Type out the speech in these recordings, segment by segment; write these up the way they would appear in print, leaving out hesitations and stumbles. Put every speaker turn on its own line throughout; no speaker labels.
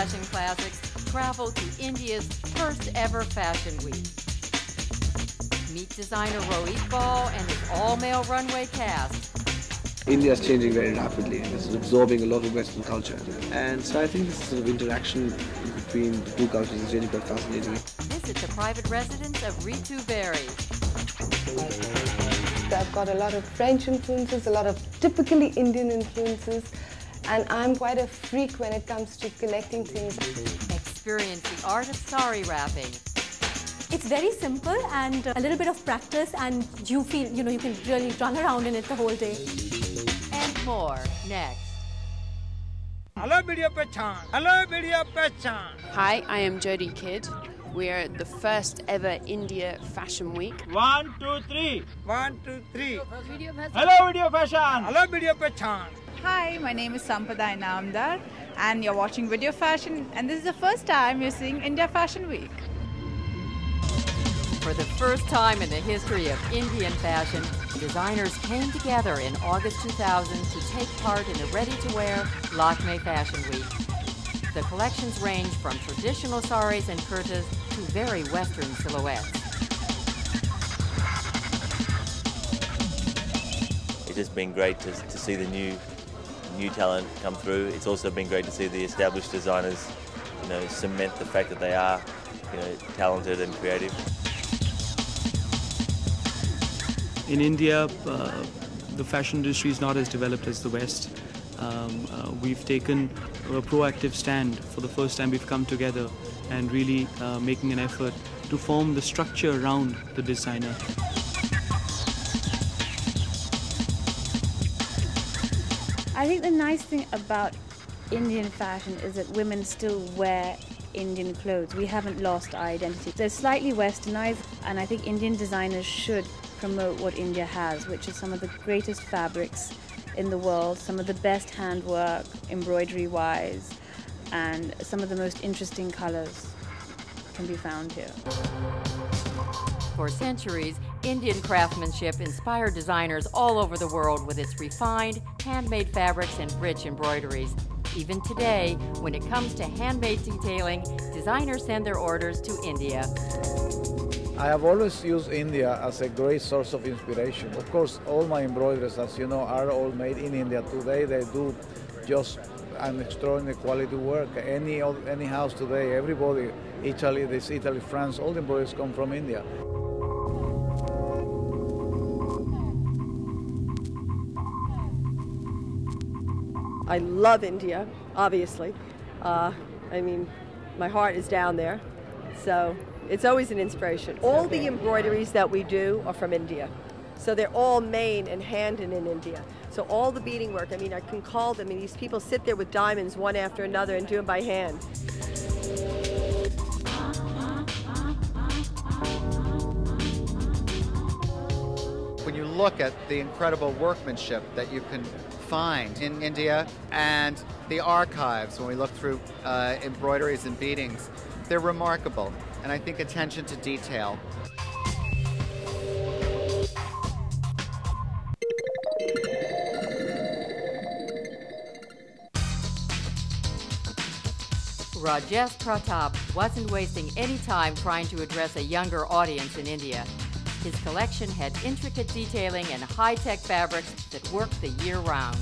fashion classics, travel to India's first ever fashion week. Meet designer Rohit Ball and his all-male runway cast.
India is changing very rapidly and it's absorbing a lot of Western culture. And so I think this sort of interaction between the two cultures is really quite fascinating.
Visit the private residence of Ritu Berry.
I've got a lot of French influences, a lot of typically Indian influences, and I'm quite a freak when it comes to collecting things.
Experience the art of sari wrapping.
It's very simple and a little bit of practice and you feel, you can really run around in it the whole day.
And more next.
Hello, Video Pechan. Hello, Video Pechan.
Hi, I am Jodie Kidd. We're at the first ever India Fashion Week.
1, 2, 3. 1, 2, 3. Hello, Video Fashion. Hello, Video Pechan.
Hi, my name is Sampada Inamdar and you're watching Video Fashion, and this is the first time you're seeing India Fashion Week.
For the first time in the history of Indian fashion, designers came together in August 2000 to take part in the ready-to-wear Lakme Fashion Week. The collections range from traditional saris and kurtas to very Western silhouettes.
It's just been great to see the new talent come through. It's also been great to see the established designers, cement the fact that they are, talented and creative.
In India, the fashion industry is not as developed as the West. We've taken a proactive stand. For the first time, we've come together and really making an effort to form the structure around the designer.
I think the nice thing about Indian fashion is that women still wear Indian clothes. We haven't lost our identity. They're slightly westernized, and I think Indian designers should promote what India has, which is some of the greatest fabrics in the world, some of the best handwork, embroidery-wise, and some of the most interesting colors can be found here.
For centuries, Indian craftsmanship inspired designers all over the world with its refined, handmade fabrics and rich embroideries. Even today, when it comes to handmade detailing, designers send their orders to India.
I have always used India as a great source of inspiration. Of course, all my embroideries, as you know, are all made in India. Today they do just an extraordinary quality work. Any house today, everybody, Italy, France, all the embroideries come from India.
I love India, obviously. My heart is down there, so it's always an inspiration. All the embroideries that we do are from India. So they're all made and handed in India. So all the beading work, I can call them, and these people sit there with diamonds one after another and do them by hand.
When you look at the incredible workmanship that you can find in India and the archives, when we look through embroideries and beadings, they're remarkable. And I think attention to detail.
Rajesh Pratap wasn't wasting any time trying to address a younger audience in India. His collection had intricate detailing and high-tech fabrics that worked the year round.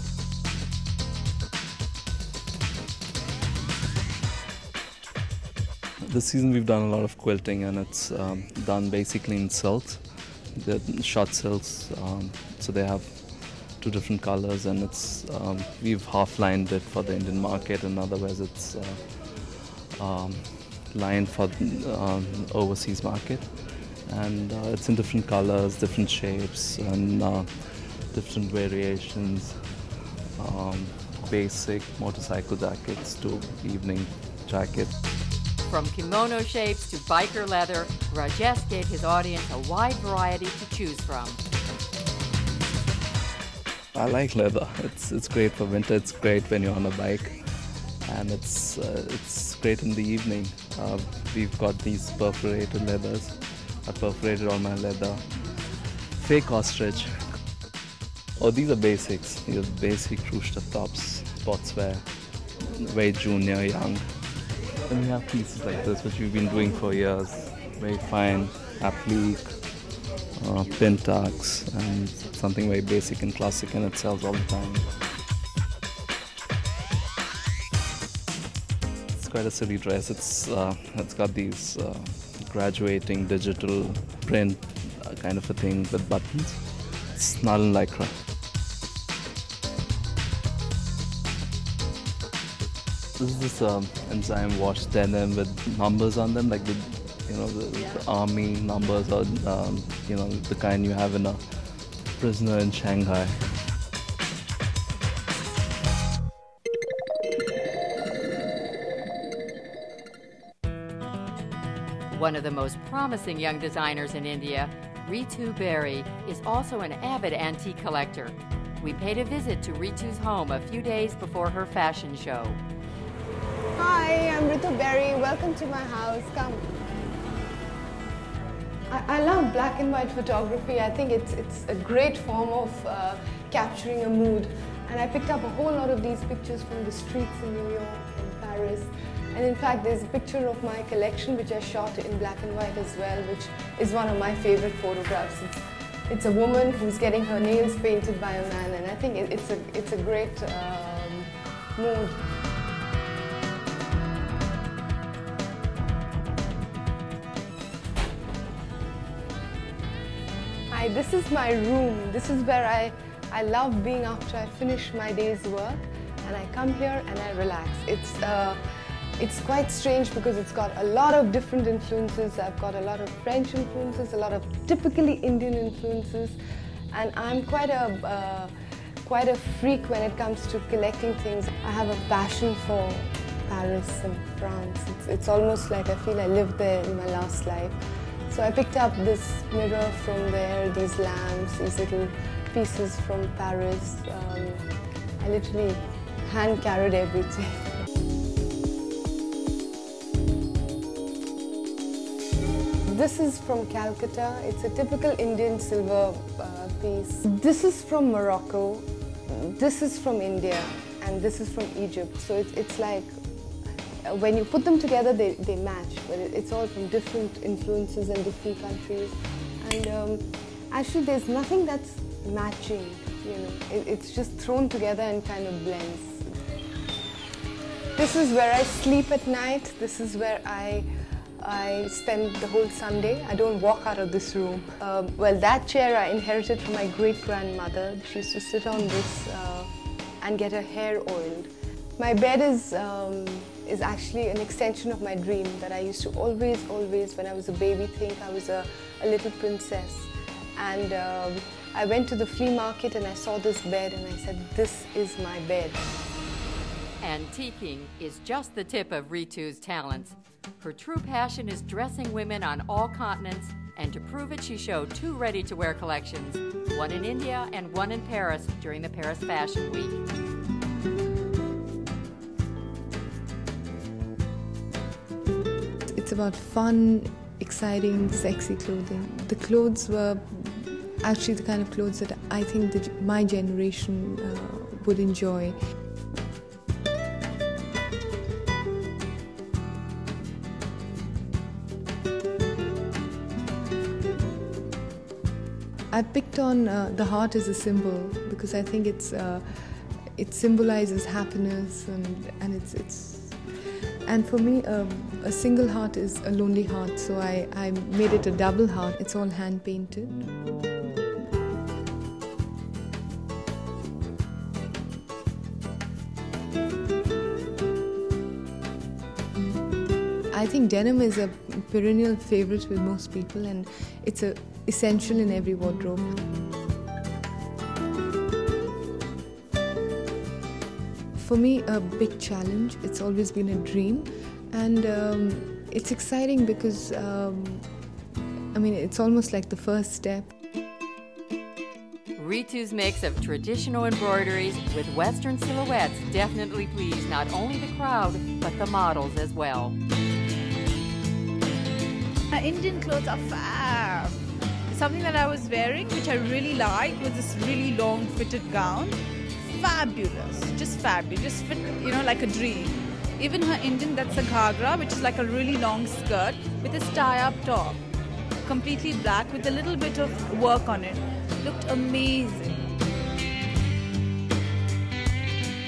This season we've done a lot of quilting, and it's done basically in silks. The short silks, so they have two different colors, and it's we've half-lined it for the Indian market, and otherwise it's lined for the overseas market. And it's in different colors, different shapes, and different variations. Basic motorcycle jackets to evening jackets.
From kimono shapes to biker leather, Rajesh gave his audience a wide variety to choose from.
I like leather. It's great for winter. It's great when you're on a bike, and it's great in the evening. We've got these perforated leathers. I perforated all my leather. Fake ostrich. Oh, these are basics. These are basic rooster tops, sportswear, very junior, young. then we have pieces like this, which we've been doing for years. Very fine, applique, pentax, and something very basic and classic, and it sells all the time. It's quite a silly dress. It's got these graduating digital print kind of a thing with buttons. It's not in lycra. This is this enzyme washed denim with numbers on them, like the army numbers, or the kind you have in a prisoner in Shanghai.
One of the most promising young designers in India, Ritu Berry, is also an avid antique collector. We paid a visit to Ritu's home a few days before her fashion show.
Hi, I'm Ritu Berry. Welcome to my house. Come. I love black and white photography. I think it's a great form of capturing a mood. And I picked up a whole lot of these pictures from the streets in New York and Paris. And in fact, there's a picture of my collection which I shot in black and white as well, which is one of my favorite photographs. It's a woman who's getting her nails painted by a man, and I think it's a great mood. Hi, this is my room. This is where I love being after I finish my day's work, and I come here and I relax. It's quite strange because it's got a lot of different influences. I've got a lot of French influences, a lot of typically Indian influences, and I'm quite a freak when it comes to collecting things. I have a passion for Paris and France. It's almost like I feel I lived there in my last life. So I picked up this mirror from there, these lamps, these little pieces from Paris. I literally hand carried everything. This is from Calcutta. It's a typical Indian silver piece. This is from Morocco. This is from India, and this is from Egypt. So it's like when you put them together, they match, but it's all from different influences and different countries. And actually, there's nothing that's matching. It's just thrown together and kind of blends. This is where I sleep at night. This is where I spend the whole Sunday. I don't walk out of this room. Well, that chair I inherited from my great-grandmother. She used to sit on this and get her hair oiled. My bed is actually an extension of my dream that I used to always, when I was a baby, think I was a little princess. And I went to the flea market and I saw this bed and I said, this is my bed.
Antiquing is just the tip of Ritu's talents. Her true passion is dressing women on all continents, and to prove it, she showed 2 ready-to-wear collections, one in India and one in Paris during the Paris Fashion Week.
It's about fun, exciting, sexy clothing. The clothes were actually the kind of clothes that I think that my generation would enjoy. I picked on the heart as a symbol because I think it symbolizes happiness, and for me a single heart is a lonely heart, so I made it a double heart. It's all hand painted. I think denim is a perennial favorite with most people, and it's essential in every wardrobe. For me, a big challenge. It's always been a dream, and it's exciting because it's almost like the first step.
Ritu's mix of traditional embroideries with Western silhouettes definitely pleased not only the crowd, but the models as well.
Indian clothes are fab. Something that I was wearing, which I really liked, was this really long fitted gown. Fabulous, just fabulous, just fit, like a dream. Even her Indian, that's a ghagra, which is like a really long skirt with a tie-up top. Completely black with a little bit of work on it. Looked amazing.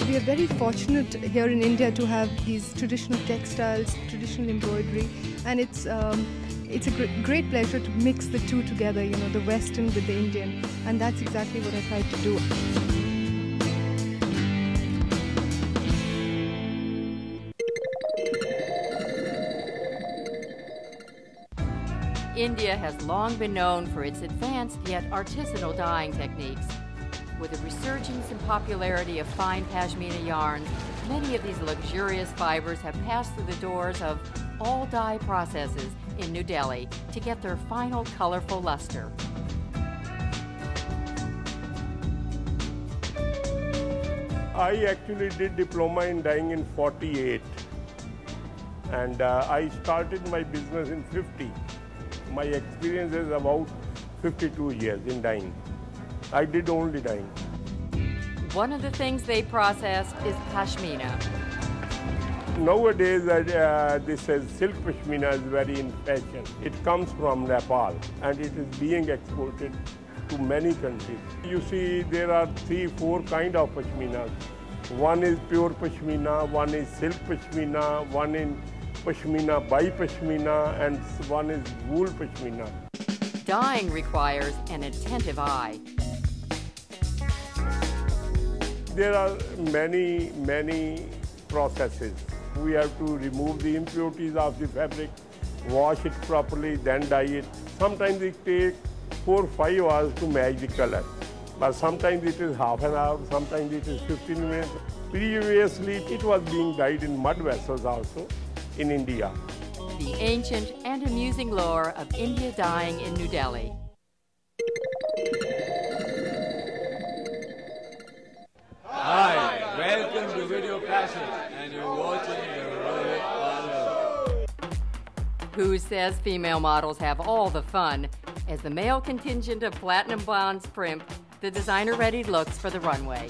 We are very fortunate here in India to have these traditional textiles, traditional embroidery, and it's a great pleasure to mix the two together, you know, the Western with the Indian, and that's exactly what I tried to do.
India has long been known for its advanced yet artisanal dyeing techniques. With a resurgence in popularity of fine pashmina yarns, many of these luxurious fibers have passed through the doors of all dye processes in New Delhi to get their final colorful luster.
I actually did diploma in dyeing in 48, and I started my business in 50. My experience is about 52 years in dyeing. I did only dyeing.
One of the things they process is pashmina.
Nowadays, this silk pashmina is very in fashion. It comes from Nepal and it is being exported to many countries. You see, there are 3-4 kind of pashminas. One is pure pashmina, one is silk pashmina, one is pashmina by pashmina, and one is wool pashmina.
Dyeing requires an attentive eye.
There are many processes. We have to remove the impurities of the fabric, wash it properly, then dye it. Sometimes it takes 4 or 5 hours to match the color. But sometimes it is half an hour, sometimes it is 15 minutes. Previously, it was being dyed in mud vessels also in India.
The ancient and amusing lore of India dyeing in New Delhi.
Hi, welcome to Video Fashion, and you're watching the Royal Parlor.
Who says female models have all the fun? As the male contingent of Platinum Blonde's primp, the designer-ready looks for the runway.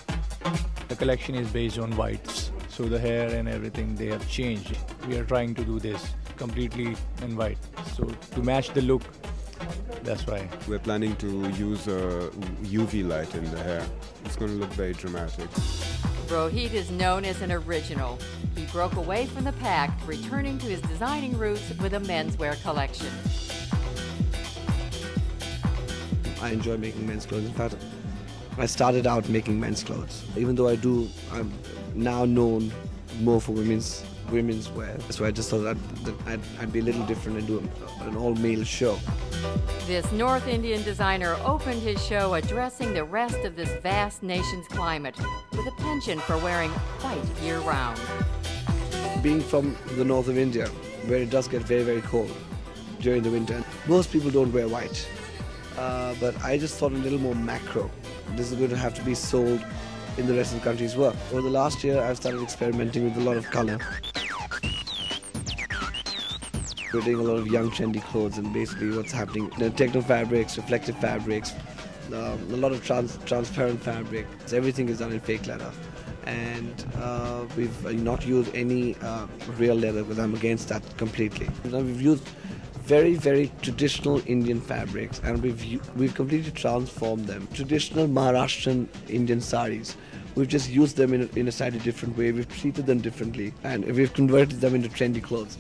The collection is based on whites, so the hair and everything, they have changed. We are trying to do this completely in white, so to match the look, that's why.
We're planning to use UV light in the hair. It's going to look very dramatic.
Rohit is known as an original. He broke away from the pack, returning to his designing roots with a menswear collection.
I enjoy making men's clothes. In fact, I started out making men's clothes. Even though I'm now known more for women's wear. So I just thought that I'd be a little different and do an all-male show.
This North Indian designer opened his show addressing the rest of this vast nation's climate with a penchant for wearing white year-round.
Being from the north of India, where it does get very, very cold during the winter, most people don't wear white. But I just thought a little more macro. This is going to have to be sold in the rest of the country as well. Over the last year, I've started experimenting with a lot of color. We're doing a lot of young trendy clothes, and basically what's happening, techno fabrics, reflective fabrics, a lot of transparent fabric. So everything is done in fake leather. And we've not used any real leather because I'm against that completely. Now we've used very, very traditional Indian fabrics, and we've completely transformed them. Traditional Maharashtrian Indian saris. We've just used them in a slightly different way. We've treated them differently, and we've converted them into trendy clothes.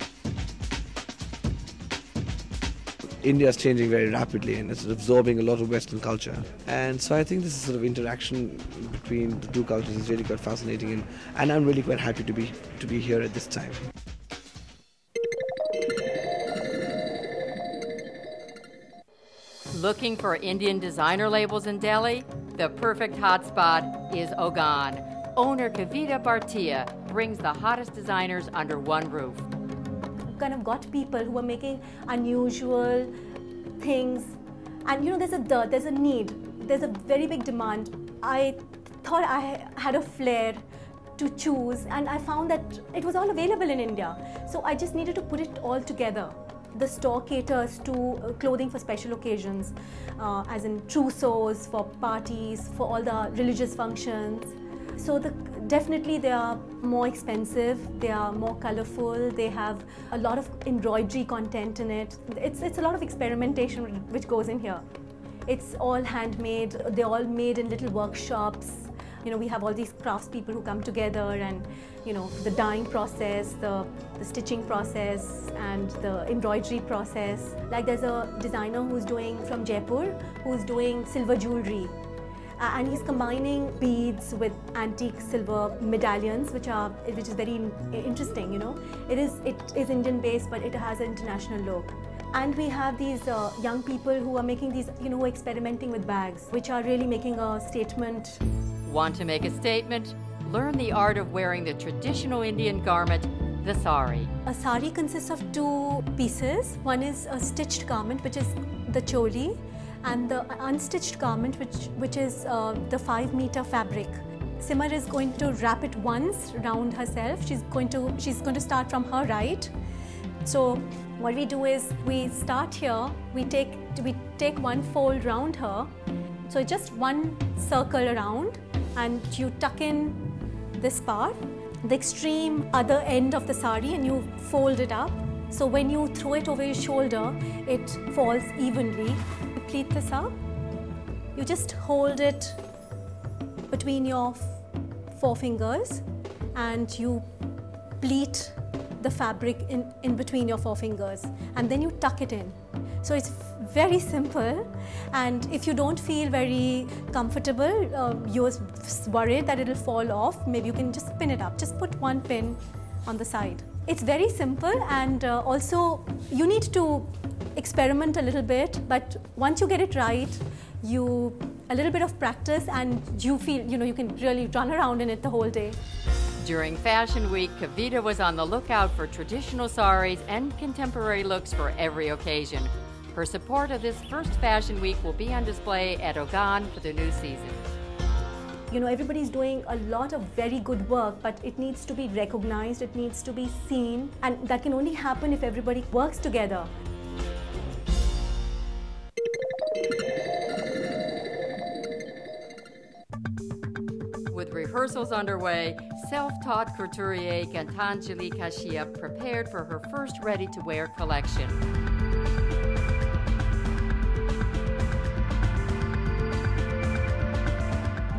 India is changing very rapidly, and it's absorbing a lot of Western culture. And so I think this sort of interaction between the two cultures is really quite fascinating, and I'm really quite happy to be here at this time.
Looking for Indian designer labels in Delhi? The perfect hotspot is Ogan. Owner Kavita Bhartia brings the hottest designers under one roof.
Kind of got people who are making unusual things, and there's a need, there's a very big demand. I thought I had a flair to choose, and I found that it was all available in India, so I just needed to put it all together. The store caters to clothing for special occasions, as in trousseaux for parties, for all the religious functions. So definitely they are more expensive, they are more colorful, they have a lot of embroidery content in it. It's a lot of experimentation which goes in here. It's all handmade, they're all made in little workshops. You know, we have all these craftspeople who come together and, you know, the dyeing process, the stitching process and the embroidery process. Like there's a designer who's doing from Jaipur, who's doing silver jewelry. And he's combining beads with antique silver medallions, which is very interesting, you know. It is Indian based, but it has an international look. And we have these young people who are making these, you know, who are experimenting with bags, which are really making a statement.
Want to make a statement? Learn the art of wearing the traditional Indian garment, the sari.
A sari consists of two pieces. One is a stitched garment, which is the choli, and the unstitched garment, which is the 5-meter fabric. Simar is going to wrap it once around herself. She's going to start from her right. So what we do is we start here. We take one fold round her. So just one circle around, and you tuck in this part, the extreme other end of the sari, and you fold it up. So when you throw it over your shoulder, it falls evenly. You pleat this up. You just hold it between your forefingers, and you pleat the fabric in between your forefingers, and then you tuck it in. So it's very simple, and if you don't feel very comfortable, you're worried that it'll fall off, maybe you can just pin it up. Just put one pin on the side. It's very simple, and also you need to experiment a little bit, but once you get it right, a little bit of practice, and you feel, you know, you can really run around in it the whole day.
During Fashion Week, Kavita was on the lookout for traditional saris and contemporary looks for every occasion. Her support of this first Fashion Week will be on display at Ogan for the new season.
You know, everybody's doing a lot of very good work, but it needs to be recognized, it needs to be seen, and that can only happen if everybody works together.
With rehearsals underway, self-taught couturier Gantanjali Kashyap prepared for her first ready-to-wear collection.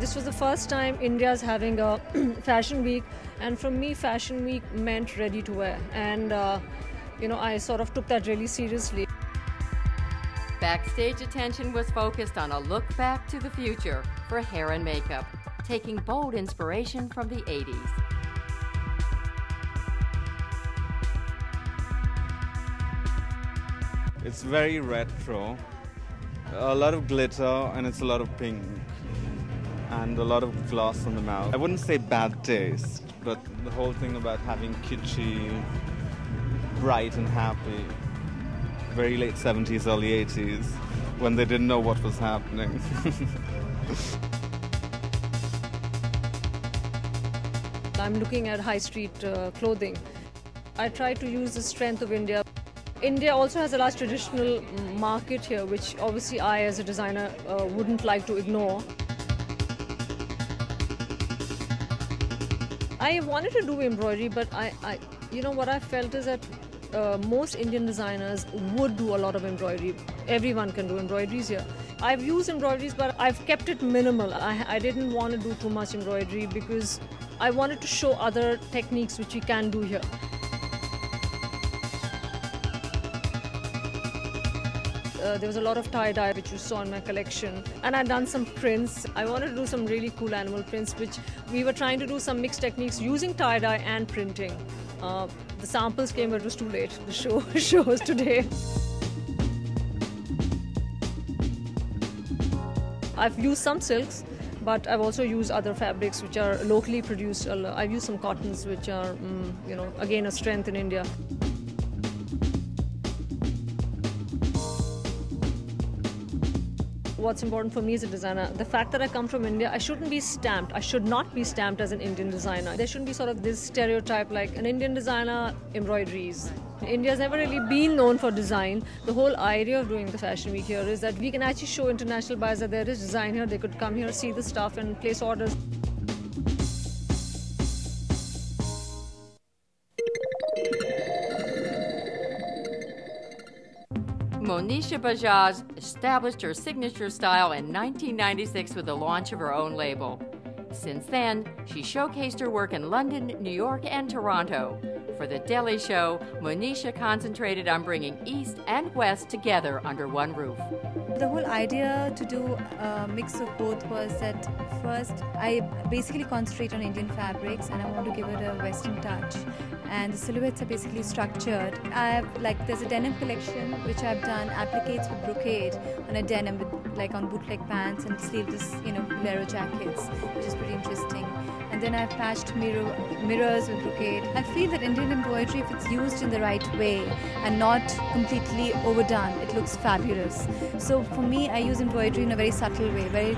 This was the first time India's having a Fashion Week, and for me Fashion Week meant ready to wear, and you know, I sort of took that really seriously.
Backstage attention was focused on a look back to the future for hair and makeup, taking bold inspiration from the 80s.
It's very retro, a lot of glitter, and it's a lot of pink, and a lot of gloss on the mouth. I wouldn't say bad taste, but the whole thing about having kitschy, bright and happy, very late 70s, early 80s, when they didn't know what was happening.
I'm looking at high street clothing. I try to use the strength of India. India also has a large traditional market here, which obviously I as a designer wouldn't like to ignore. I wanted to do embroidery, but you know what I felt is that most Indian designers would do a lot of embroidery. Everyone can do embroideries here. I've used embroideries, but I've kept it minimal. I didn't want to do too much embroidery because I wanted to show other techniques which we can do here. There was a lot of tie-dye which you saw in my collection, and I'd done some prints. I wanted to do some really cool animal prints, which we were trying to do some mixed techniques using tie-dye and printing. The samples came, but it was too late. The show was today. I've used some silks, but I've also used other fabrics which are locally produced. I've used some cottons which are, you know, again a strength in India. What's important for me as a designer, the fact that I come from India, I shouldn't be stamped. I should not be stamped as an Indian designer. There shouldn't be sort of this stereotype like an Indian designer, embroideries. India's never really been known for design. The whole idea of doing the Fashion Week here is that we can actually show international buyers that there is design here. They could come here, see the stuff and place orders.
Monisha Bajaj established her signature style in 1996 with the launch of her own label. Since then, she showcased her work in London, New York, and Toronto. For the Delhi show, Monisha concentrated on bringing East and West together under one roof.
The whole idea to do a mix of both was that first I basically concentrate on Indian fabrics and I want to give it a Western touch. And the silhouettes are basically structured. There's a denim collection which I've done appliques with brocade on a denim with on bootleg pants and sleeveless, bolero jackets, which is pretty interesting. And then I've patched mirrors with brocade. I feel that Indian embroidery, if it's used in the right way and not completely overdone, it looks fabulous. So for me, I use embroidery in a very subtle way. Very,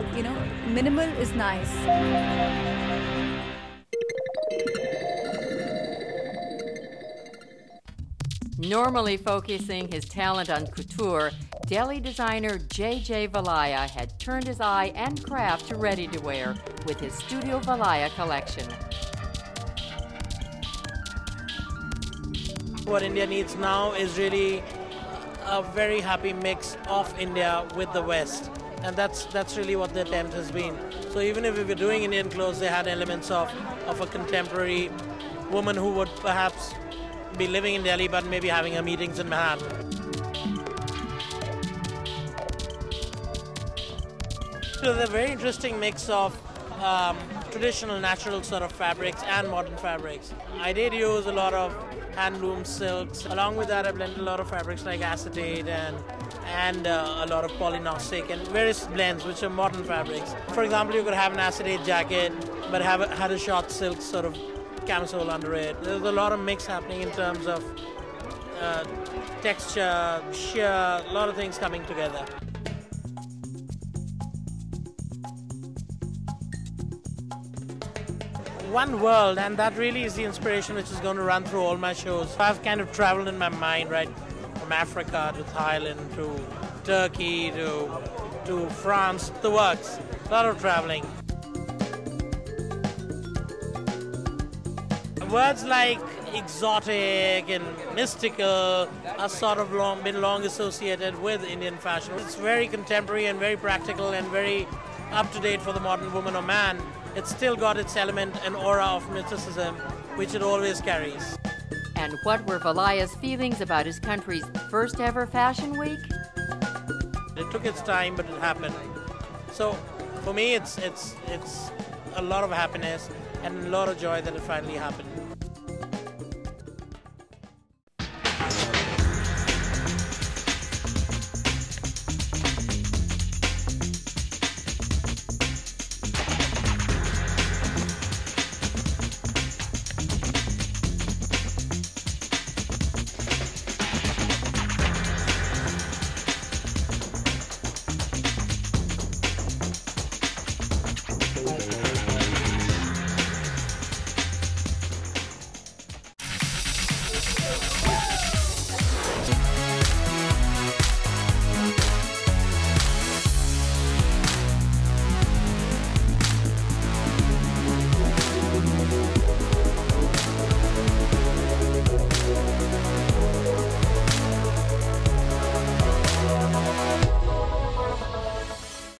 minimal is nice.
Normally focusing his talent on couture, Delhi designer J.J. Valaya had turned his eye and craft to ready-to-wear with his Studio Valaya collection.
What India needs now is really a very happy mix of India with the West. And that's really what the attempt has been. So even if we were doing Indian clothes, they had elements of a contemporary woman who would perhaps be living in Delhi but maybe having her meetings in Manhattan. So there's a very interesting mix of traditional natural sort of fabrics and modern fabrics. I did use a lot of hand-loom silks. Along with that, I blended a lot of fabrics like acetate and a lot of polynostic and various blends which are modern fabrics. For example, you could have an acetate jacket but had a short silk sort of camisole under it. There's a lot of mix happening in terms of texture, sheer, a lot of things coming together. One world, and that really is the inspiration which is going to run through all my shows. I've kind of traveled in my mind, right, from Africa to Thailand to Turkey to France, the works. A lot of traveling. Words like exotic and mystical are sort of been long associated with Indian fashion. It's very contemporary and very practical and very up-to-date for the modern woman or man. It's still got its element and aura of mysticism, which it always carries.
And what were Valaya's feelings about his country's first ever Fashion Week?
It took its time, but it happened. So for me, it's a lot of happiness and a lot of joy that it finally happened.